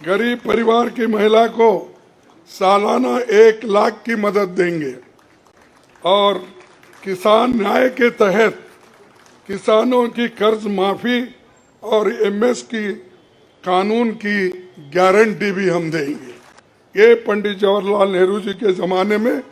गरीब परिवार की महिला को सालाना 1 लाख की मदद देंगे और किसान न्याय के तहत किसानों की कर्ज माफी और एमएस की कानून की गारंटी भी हम देंगे। ये पंडित जवाहरलाल नेहरू जी के जमाने में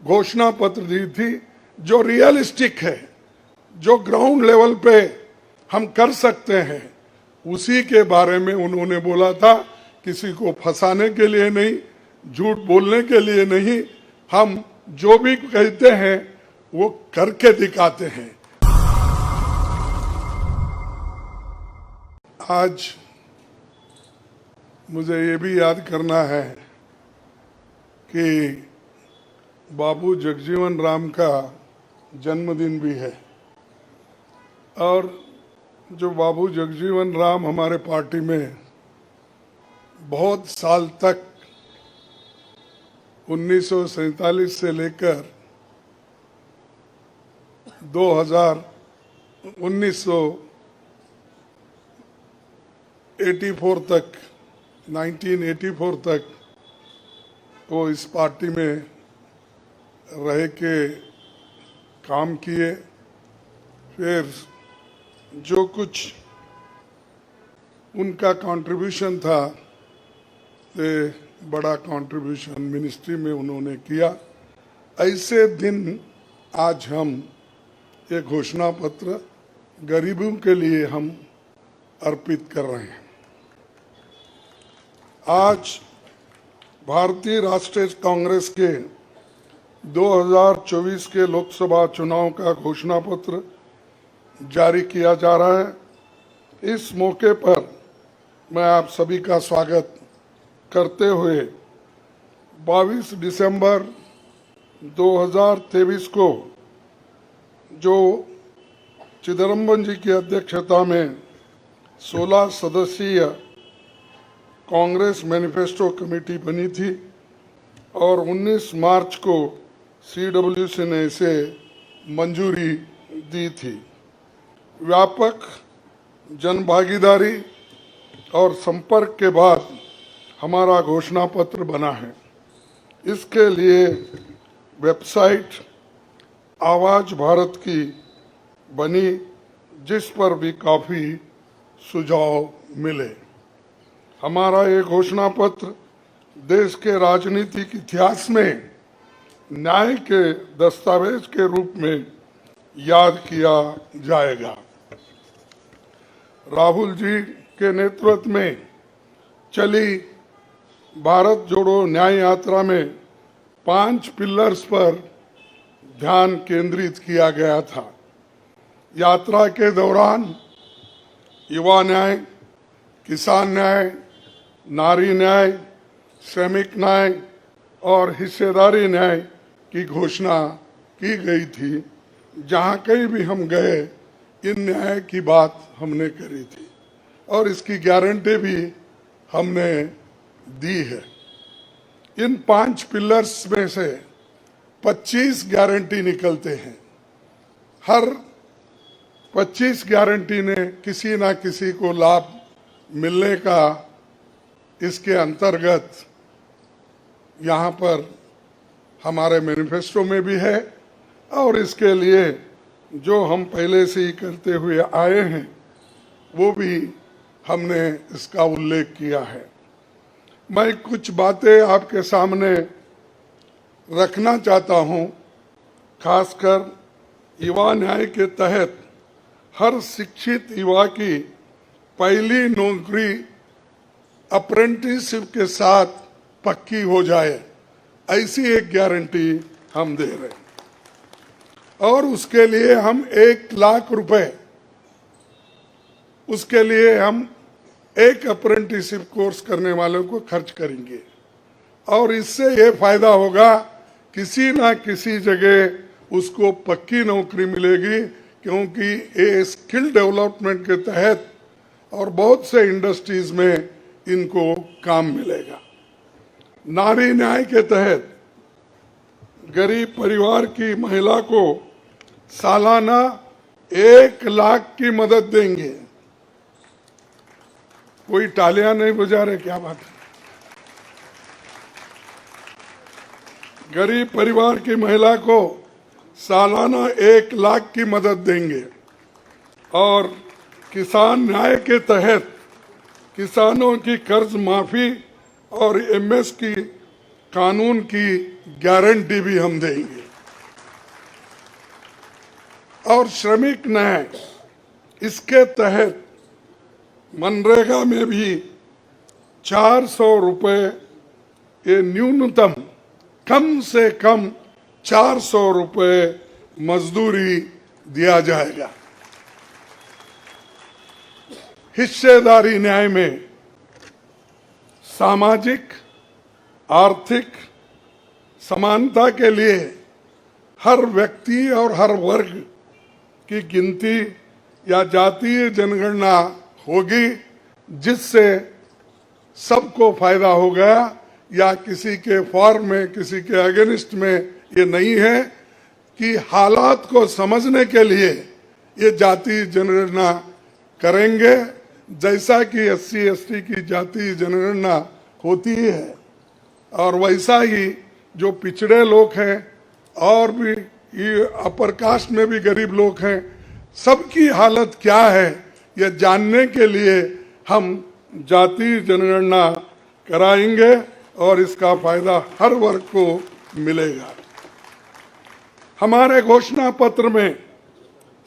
घोषणा पत्र दी थी, जो रियलिस्टिक है, जो ग्राउंड लेवल पे हम कर सकते हैं, उसी के बारे में उन्होंने बोला था। किसी को फंसाने के लिए नहीं, झूठ बोलने के लिए नहीं, हम जो भी कहते हैं वो करके दिखाते हैं। आज मुझे ये भी याद करना है कि बाबू जगजीवन राम का जन्मदिन भी है और जो बाबू जगजीवन राम हमारे पार्टी में बहुत साल तक 1947 से लेकर 1984 तक वो इस पार्टी में रह के काम किए। फिर जो कुछ उनका कंट्रीब्यूशन था, तो बड़ा कंट्रीब्यूशन मिनिस्ट्री में उन्होंने किया। ऐसे दिन आज हम ये घोषणा पत्र गरीबों के लिए हम अर्पित कर रहे हैं। आज भारतीय राष्ट्रीय कांग्रेस के 2024 के लोकसभा चुनाव का घोषणा पत्र जारी किया जा रहा है। इस मौके पर मैं आप सभी का स्वागत करते हुए 22 दिसंबर 2023 को जो चिदम्बरम जी की अध्यक्षता में 16 सदस्यीय कांग्रेस मैनिफेस्टो कमेटी बनी थी और 19 मार्च को CWC ने इसे मंजूरी दी थी। व्यापक जनभागीदारी और संपर्क के बाद हमारा घोषणा पत्र बना है। इसके लिए वेबसाइट आवाज भारत की बनी, जिस पर भी काफ़ी सुझाव मिले। हमारा ये घोषणा पत्र देश के राजनीतिक इतिहास में न्याय के दस्तावेज के रूप में याद किया जाएगा। राहुल जी के नेतृत्व में चली भारत जोड़ो न्याय यात्रा में 5 पिलर्स पर ध्यान केंद्रित किया गया था। यात्रा के दौरान युवा न्याय, किसान न्याय, नारी न्याय, श्रमिक न्याय और हिस्सेदारी न्याय की घोषणा की गई थी। जहाँ कहीं भी हम गए, इन न्याय की बात हमने करी थी और इसकी गारंटी भी हमने दी है। इन 5 पिलर्स में से 25 गारंटी निकलते हैं। हर 25 गारंटी ने किसी ना किसी को लाभ मिलने का इसके अंतर्गत यहाँ पर हमारे मैनिफेस्टो में भी है और इसके लिए जो हम पहले से ही करते हुए आए हैं वो भी हमने इसका उल्लेख किया है। मैं कुछ बातें आपके सामने रखना चाहता हूं। खासकर युवा न्याय के तहत हर शिक्षित युवा की पहली नौकरी अप्रेंटिसशिप के साथ पक्की हो जाए, ऐसी एक गारंटी हम दे रहे हैं और उसके लिए हम 1 लाख रुपए, उसके लिए हम एक अप्रेंटिसशिप कोर्स करने वालों को खर्च करेंगे और इससे ये फायदा होगा, किसी ना किसी जगह उसको पक्की नौकरी मिलेगी, क्योंकि ये स्किल डेवलपमेंट के तहत और बहुत से इंडस्ट्रीज में इनको काम मिलेगा। नारी न्याय के तहत गरीब परिवार की महिला को सालाना 1 लाख की मदद देंगे। कोई तालियां नहीं बजा रहे, क्या बात है। गरीब परिवार की महिला को सालाना 1 लाख की मदद देंगे और किसान न्याय के तहत किसानों की कर्ज माफी और एमएस की कानून की गारंटी भी हम देंगे। और श्रमिक न्याय, इसके तहत मनरेगा में भी 400 रुपए, ये न्यूनतम कम से कम 400 रुपए मजदूरी दिया जाएगा। हिस्सेदारी न्याय में सामाजिक आर्थिक समानता के लिए हर व्यक्ति और हर वर्ग की गिनती या जातीय जनगणना होगी, जिससे सबको फायदा होगा, या किसी के फॉर्म में किसी के अगेंस्ट में ये नहीं है कि हालात को समझने के लिए ये जातीय जनगणना करेंगे, जैसा कि SC ST की जातीय जनगणना होती है। और वैसा ही जो पिछड़े लोग हैं और भी ये अपर कास्ट में भी गरीब लोग हैं, सबकी हालत क्या है ये जानने के लिए हम जातीय जनगणना कराएंगे और इसका फायदा हर वर्ग को मिलेगा। हमारे घोषणा पत्र में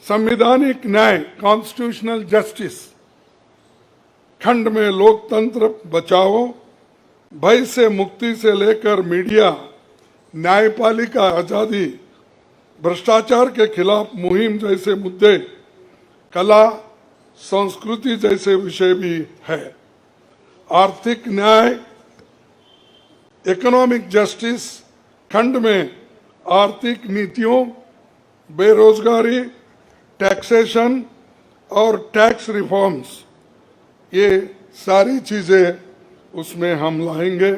संवैधानिक न्याय, कॉन्स्टिट्यूशनल जस्टिस खंड में लोकतंत्र बचाओ, भय से मुक्ति से लेकर मीडिया, न्यायपालिका आजादी, भ्रष्टाचार के खिलाफ मुहिम जैसे मुद्दे, कला संस्कृति जैसे विषय भी है। आर्थिक न्याय, इकोनॉमिक जस्टिस खंड में आर्थिक नीतियों, बेरोजगारी, टैक्सेशन और टैक्स रिफॉर्म्स, ये सारी चीजें उसमें हम लाएंगे।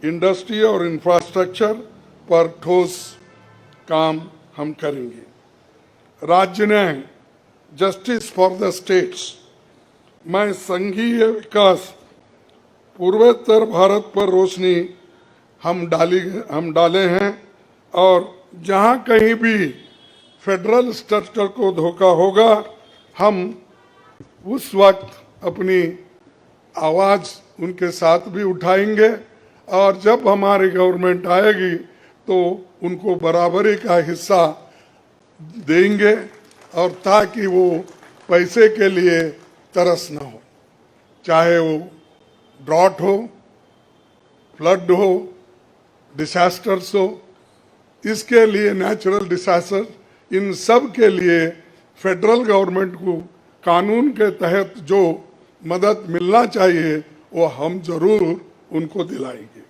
इंडस्ट्री और इंफ्रास्ट्रक्चर पर ठोस काम हम करेंगे। राज्य न्याय, जस्टिस फॉर द स्टेट्स में संघीय विकास, पूर्वोत्तर भारत पर रोशनी हम डाले हैं और जहां कहीं भी फेडरल स्ट्रक्चर को धोखा होगा, हम उस वक्त अपनी आवाज उनके साथ भी उठाएंगे और जब हमारी गवर्नमेंट आएगी तो उनको बराबरी का हिस्सा देंगे, और ताकि वो पैसे के लिए तरस न हो, चाहे वो ड्रॉट हो, फ्लड हो, डिसास्टर्स हो, इसके लिए नेचुरल डिसास्टर, इन सब के लिए फेडरल गवर्नमेंट को कानून के तहत जो मदद मिलना चाहिए वो हम जरूर उनको दिलाएंगे।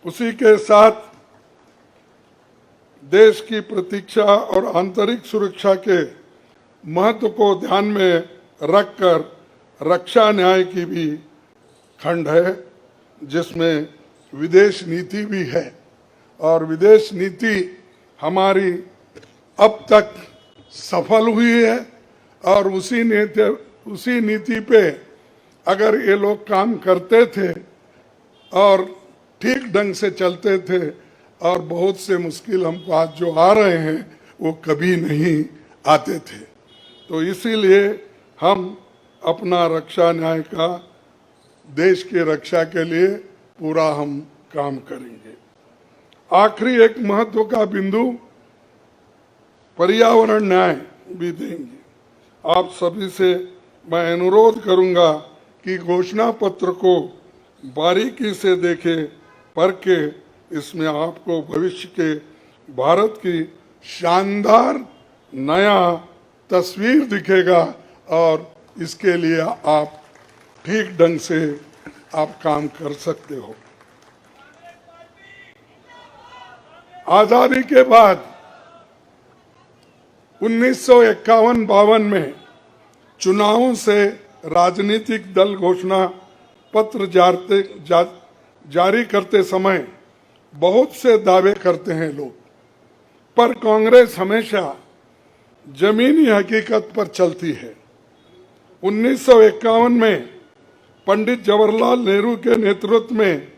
उसी के साथ देश की प्रतीक्षा और आंतरिक सुरक्षा के महत्व को ध्यान में रखकर रक्षा न्याय की भी खंड है, जिसमें विदेश नीति भी है। और विदेश नीति हमारी अब तक सफल हुई है और उसी नीति पे अगर ये लोग काम करते थे और ठीक ढंग से चलते थे, और बहुत से मुश्किल हमको आज जो आ रहे हैं वो कभी नहीं आते थे। तो इसीलिए हम अपना रक्षा न्याय का देश की रक्षा के लिए पूरा हम काम करेंगे। आखिरी एक महत्व का बिंदु पर्यावरण न्याय भी देंगे। आप सभी से मैं अनुरोध करूंगा कि घोषणा पत्र को बारीकी से देखें, पढ़ के इसमें आपको भविष्य के भारत की शानदार नया तस्वीर दिखेगा और इसके लिए आप ठीक ढंग से आप काम कर सकते हो। आजादी के बाद 1951-52 में चुनावों से राजनीतिक दल घोषणा पत्र जारी करते समय बहुत से दावे करते हैं लोग, पर कांग्रेस हमेशा जमीनी हकीकत पर चलती है। 1951 में पंडित जवाहरलाल नेहरू के नेतृत्व में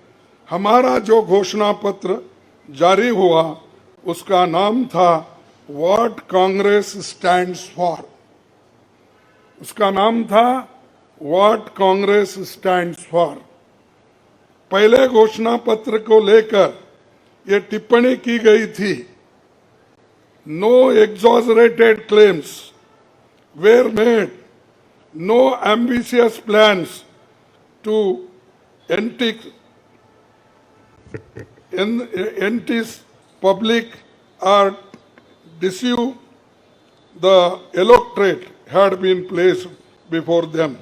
हमारा जो घोषणा पत्र जारी हुआ उसका नाम था व्हाट कांग्रेस स्टैंड्स फॉर। उसका नाम था व्हाट कांग्रेस स्टैंड्स फॉर। पहले घोषणा पत्र को लेकर ये टिप्पणी की गई थी, no exaggerated claims were made, no ambitious plans to entice public or deceive the electorate had been placed before them.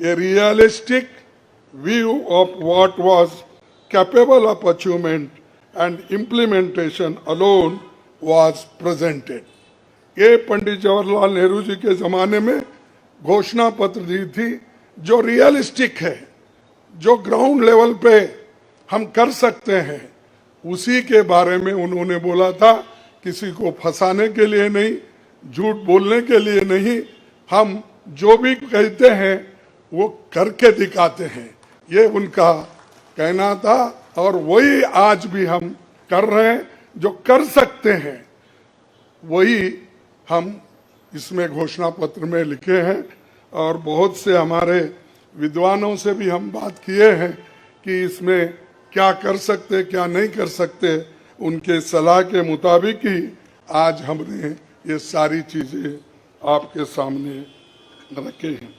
A realistic view of what was capable of achievement and implementation alone was presented. ये पंडित जवाहरलाल नेहरू जी के जमाने में घोषणा पत्र दी थी जो realistic है, जो ग्राउंड लेवल पे हम कर सकते हैं, उसी के बारे में उन्होंने बोला था। किसी को फंसाने के लिए नहीं, झूठ बोलने के लिए नहीं, हम जो भी कहते हैं वो करके दिखाते हैं, ये उनका कहना था। और वही आज भी हम कर रहे हैं, जो कर सकते हैं वही हम इसमें घोषणा पत्र में लिखे हैं। और बहुत से हमारे विद्वानों से भी हम बात किए हैं कि इसमें क्या कर सकते क्या नहीं कर सकते, उनके सलाह के मुताबिक ही आज हमने ये सारी चीजें आपके सामने रखे हैं।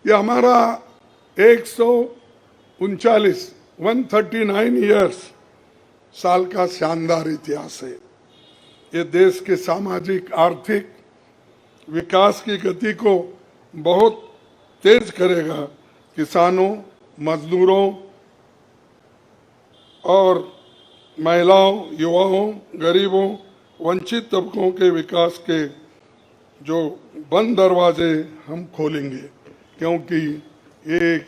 ये हमारा 139 ईयर्स साल का शानदार इतिहास है। ये देश के सामाजिक आर्थिक विकास की गति को बहुत तेज करेगा। किसानों, मजदूरों और महिलाओं, युवाओं, गरीबों, वंचित तबकों के विकास के जो बंद दरवाजे हम खोलेंगे, क्योंकि ये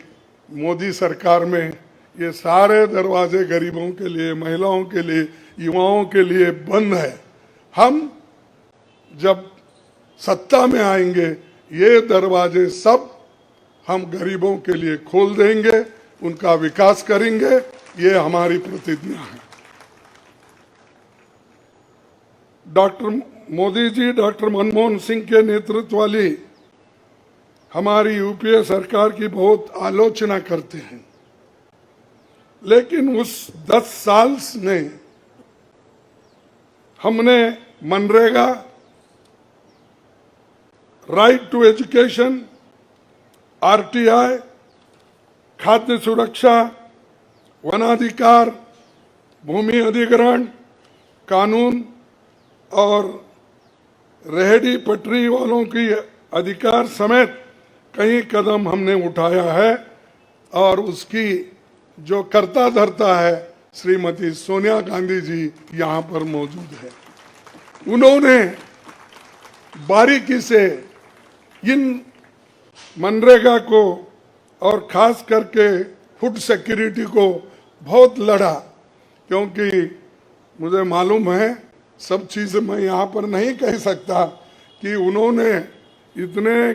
मोदी सरकार में ये सारे दरवाजे गरीबों के लिए, महिलाओं के लिए, युवाओं के लिए बंद है। हम जब सत्ता में आएंगे ये दरवाजे सब हम गरीबों के लिए खोल देंगे, उनका विकास करेंगे, ये हमारी प्रतिज्ञा है। डॉक्टर मोदी जी, डॉक्टर मनमोहन सिंह के नेतृत्व वाली हमारी यूपीए सरकार की बहुत आलोचना करते हैं, लेकिन उस 10 साल में हमने मनरेगा, राइट टू एजुकेशन, आरटीआई, खाद्य सुरक्षा, वनाधिकार, भूमि अधिग्रहण कानून और रेहड़ी पटरी वालों की अधिकार समेत कई कदम हमने उठाया है। और उसकी जो कर्ता धर्ता है श्रीमती सोनिया गांधी जी यहाँ पर मौजूद है। उन्होंने बारीकी से इन मनरेगा को और खास करके फूड सिक्योरिटी को बहुत लड़ा, क्योंकि मुझे मालूम है सब चीज़ मैं यहाँ पर नहीं कह सकता कि उन्होंने इतने